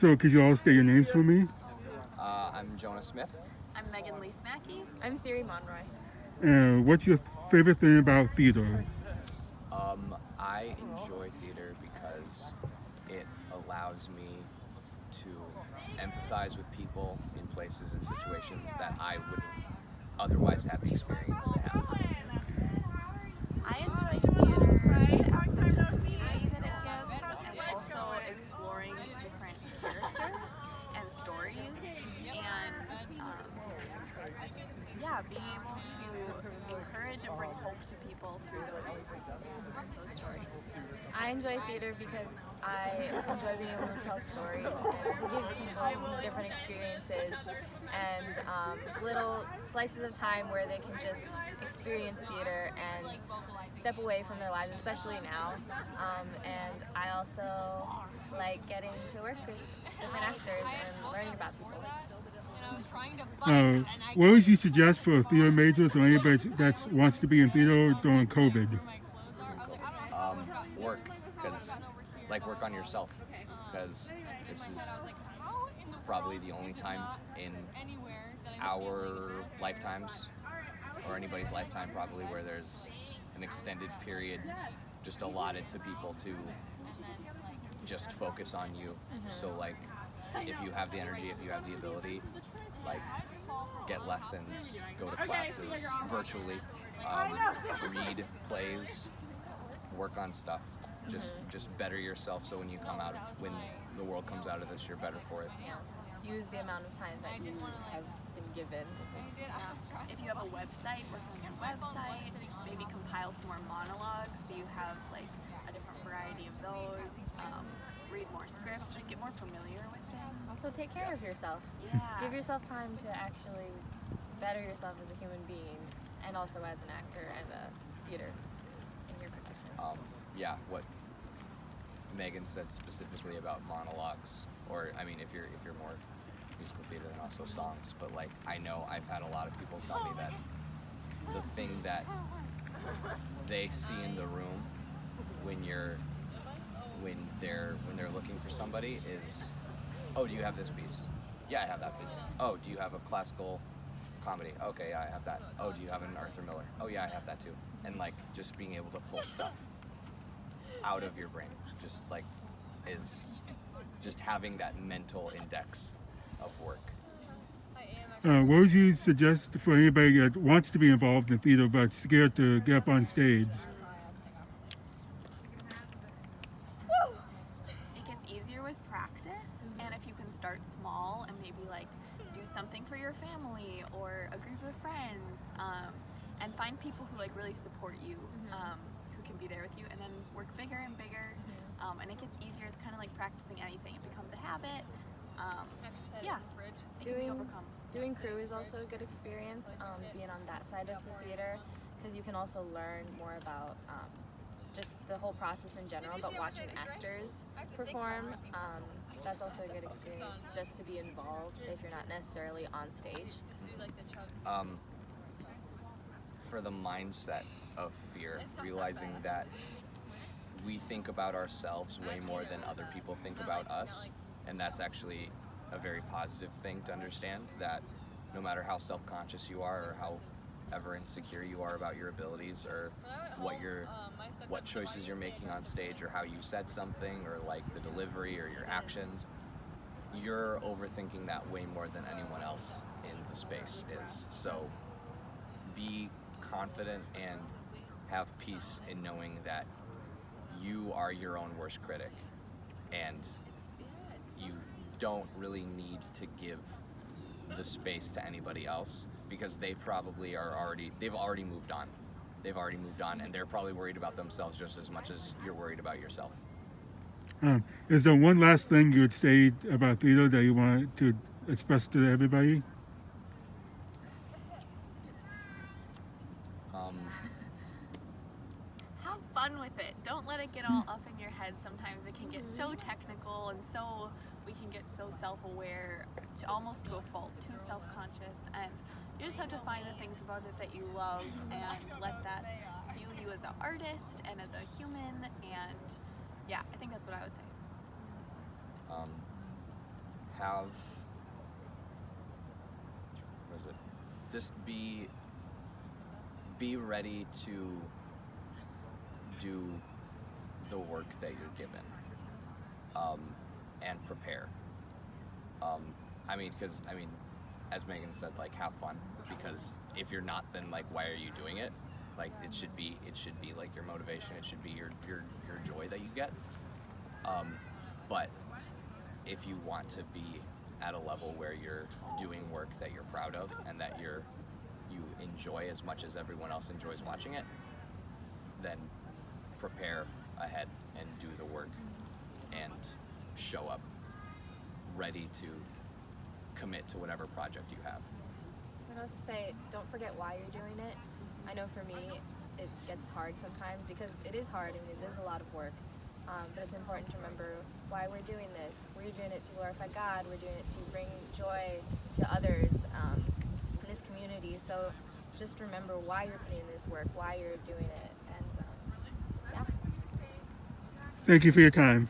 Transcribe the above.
So could you all state your names for me? I'm Jonah Smith. I'm Megan Lee Smacky. I'm Siri Monroy. What's your favorite thing about theater? I enjoy theater because it allows me to empathize with people in places and situations that I wouldn't otherwise have the experience to have. I enjoy the aspect of theater that it gives, and also exploring different characters and stories, and being able to encourage and bring hope to people through those stories. I enjoy theater because I enjoy being able to tell stories and give people these different experiences and little slices of time where they can just experience theater and step away from their lives, especially now. And I also like getting to work with different actors and learning about people. What would you suggest for theater majors or anybody that wants to be in theater during COVID? Work, because work on yourself, because this is probably the only time in our lifetimes or anybody's lifetime probably where there's an extended period just allotted to people to just focus on you. So if you have the energy, if you have the ability, get lessons, go to classes virtually, read plays, work on stuff. Just better yourself so when the world comes out of this, you're better for it. Use the amount of time that you have been given. If you have a website, work on your website, maybe compile some more monologues so you have a different variety of those. Read more scripts, just get more familiar with things. Also, take care of yourself. Yeah. Give yourself time to actually better yourself as a human being and also as an actor and a theater in your profession. What Megan said specifically about monologues, or if you're more musical theater than also songs, but I know I've had a lot of people tell me that the thing that they see in the room when they're looking for somebody is, oh, do you have this piece? Yeah, I have that piece. Oh, do you have a classical comedy? Okay, yeah, I have that. Oh, do you have an Arthur Miller? Oh yeah, I have that too. And just being able to pull stuff out of your brain is just having that mental index of work. What would you suggest for anybody that wants to be involved in theater but scared to get up on stage? It gets easier with practice, and if you can start small and maybe do something for your family or a group of friends, and find people who really support you, who can be there with you, and then work bigger and bigger, and it gets easier. It's kind of like practicing anything. It becomes a habit. It can be overcome. Doing crew is also a good experience, being on that side of the theater, because you can also learn more about just the whole process in general, but watching actors perform, that's also a good experience, just to be involved if you're not necessarily on stage. For the mindset of fear, realizing that we think about ourselves way more than other people think about us, and that's actually a very positive thing to understand, that no matter how self-conscious you are or however insecure you are about your abilities or what choices you're making on stage or how you said something or the delivery or your actions, you're overthinking that way more than anyone else in the space is. So be confident and have peace in knowing that you are your own worst critic, and you don't really need to give the space to anybody else, because they probably they've already moved on. They've already moved on, and they're probably worried about themselves just as much as you're worried about yourself. Is there one last thing you would say about theater that you want to express to everybody? Have fun with it. Don't let it get all up in your head. Sometimes it can get so technical, and we can get so self-aware, almost to a fault, too self-conscious, and you just have to find the things about it that you love and let that fuel you as an artist and as a human, and I think that's what I would say. have, what is it? Just be ready to do the work that you're given, and prepare. Because as Megan said, like, have fun, because if you're not, then like, why are you doing it? Like, it should be like your motivation. It should be your joy that you get. But if you want to be at a level where you're doing work that you're proud of and that you enjoy as much as everyone else enjoys watching it, then prepare ahead and do the work and show up ready to commit to whatever project you have. I'd also say, don't forget why you're doing it. I know for me, it gets hard sometimes because it is hard and it is a lot of work. But it's important to remember why we're doing this. We're doing it to glorify God. We're doing it to bring joy to others in this community. So just remember why you're putting in this work, why you're doing it, and yeah. Thank you for your time.